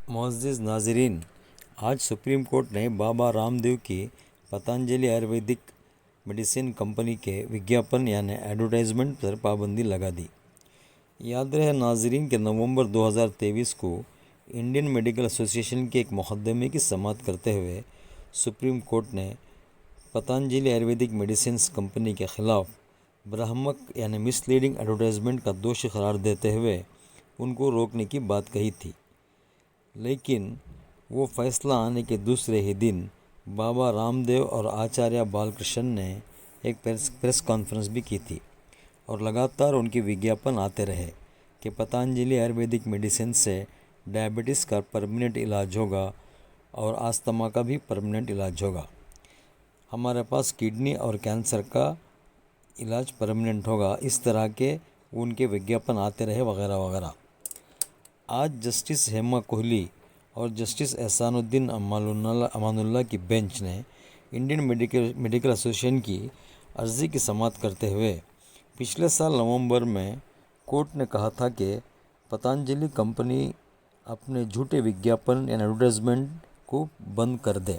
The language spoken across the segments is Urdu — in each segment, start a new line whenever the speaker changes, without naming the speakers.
معزز ناظرین، آج سپریم کورٹ نے بابا رام دیو کی پتنجلی آیورویدک میڈیسن کمپنی کے وگیاپن یعنی ایڈورٹائزمنٹ پر پابندی لگا دی۔ یاد رہے ناظرین کہ نومبر 2023 کو انڈین میڈیکل ایسوسی ایشن کے ایک مقدمے کی سماعت کرتے ہوئے سپریم کورٹ نے پتنجلی آیورویدک میڈیسنز کمپنی کے خلاف برہمک یعنی مس لیڈنگ ایڈورٹائزمنٹ کا دوشی قرار دیتے ہوئے ان کو روکنے کی بات کہی تھی، لیکن وہ فیصلہ آنے کے دوسرے ہی دن بابا رام دیو اور آچاریہ بال کرشن نے ایک پریس کانفرنس بھی کی تھی اور لگاتار ان کے وگیاپن آتے رہے کہ پتنجلی آیورویدک میڈیسن سے ڈائبٹیز کا پرماننٹ علاج ہوگا اور آستما کا بھی پرماننٹ علاج ہوگا، ہمارے پاس کڈنی اور کینسر کا علاج پرماننٹ ہوگا، اس طرح کے ان کے وگیاپن آتے رہے وغیرہ وغیرہ۔ آج جسٹس ہیما کوہلی اور جسٹس احسان الدین امان اللہ کی بینچ نے انڈین میڈیکل ایسوسی ایشن کی عرضی کی سماعت کرتے ہوئے پچھلے سال نومبر میں کورٹ نے کہا تھا کہ پتنجلی کمپنی اپنے جھوٹے وگیاپن یعنی ایڈورٹائزمنٹ کو بند کر دے،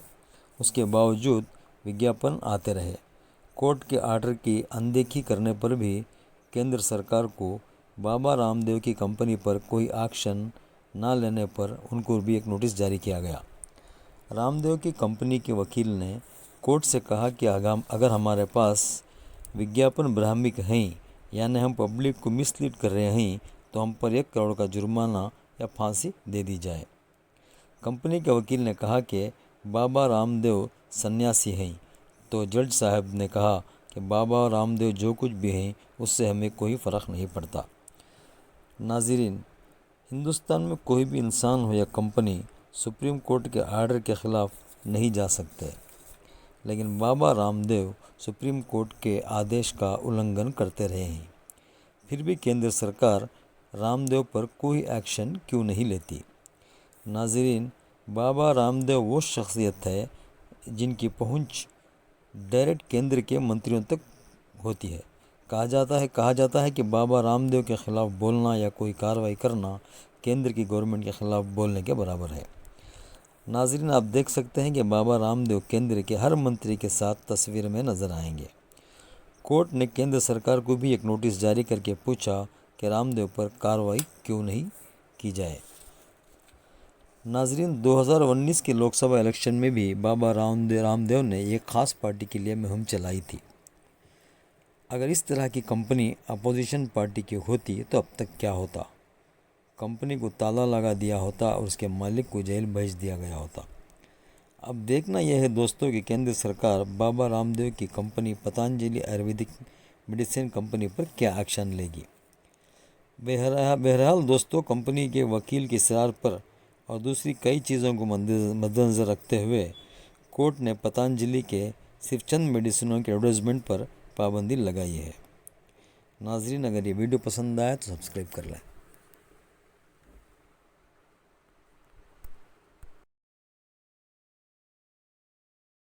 اس کے باوجود وگیاپن آتے رہے۔ کورٹ کے آرڈر کی اندیکھی کرنے پر بھی کیندر سرکار کو بابا رام دیو کی کمپنی پر کوئی ایکشن نہ لینے پر ان کو بھی ایک نوٹس جاری کیا گیا۔ رام دیو کی کمپنی کے وکیل نے کورٹ سے کہا کہ اگر ہمارے پاس وگیاپن برہمک ہیں یعنی ہم پبلک کو مس لیڈ کر رہے ہیں تو ہم پر 1 کروڑ کا جرمانہ یا پھانسی دے دی جائے۔ کمپنی کے وکیل نے کہا کہ بابا رام دیو سنیاسی ہیں، تو جج صاحب نے کہا کہ بابا رام دیو جو کچھ بھی ہیں اس سے ہمیں کوئی فرق نہیں پڑتا۔ ناظرین، ہندوستان میں کوئی بھی انسان ہو یا کمپنی سپریم کورٹ کے آرڈر کے خلاف نہیں جا سکتے، لیکن بابا رام دیو سپریم کورٹ کے آدیش کا النگھن کرتے رہے ہیں، پھر بھی کیندر سرکار رام دیو پر کوئی ایکشن کیوں نہیں لیتی؟ ناظرین، بابا رام دیو وہ شخصیت ہے جن کی پہنچ ڈائریکٹ کیندر کے منتریوں تک ہوتی ہے۔ کہا جاتا ہے کہ بابا رام دیو کے خلاف بولنا یا کوئی کارروائی کرنا کیندر کی گورنمنٹ کے خلاف بولنے کے برابر ہے۔ ناظرین، آپ دیکھ سکتے ہیں کہ بابا رام دیو کیندر کے ہر منتری کے ساتھ تصویر میں نظر آئیں گے۔ کورٹ نے کیندر سرکار کو بھی ایک نوٹس جاری کر کے پوچھا کہ رام دیو پر کارروائی کیوں نہیں کی جائے۔ ناظرین، 2019 کے لوک سبھا الیکشن میں بھی بابا رام دیو نے ایک خاص پارٹی کے لیے مہم چلائی تھی۔ اگر اس طرح کی کمپنی اپوزیشن پارٹی کی ہوتی تو اب تک کیا ہوتا؟ کمپنی کو تالا لگا دیا ہوتا اور اس کے مالک کو جیل بھیج دیا گیا ہوتا۔ اب دیکھنا یہ ہے دوستوں کہ کیندر سرکار بابا رام دیو کی company Patanjali Ayurvedic medicine company پر کیا ایکشن لے گی۔ بہرحال دوستوں، کمپنی کے وکیل کی اصرار پر اور دوسری کئی چیزوں کو مد نظر رکھتے ہوئے کورٹ نے پتنجلی کے صرف چند میڈیسنوں کے ایڈورٹائزمنٹ پر پابندی لگائی ہے۔ ناظرین، اگر یہ ویڈیو پسند آئے تو سبسکرائب کر لیں۔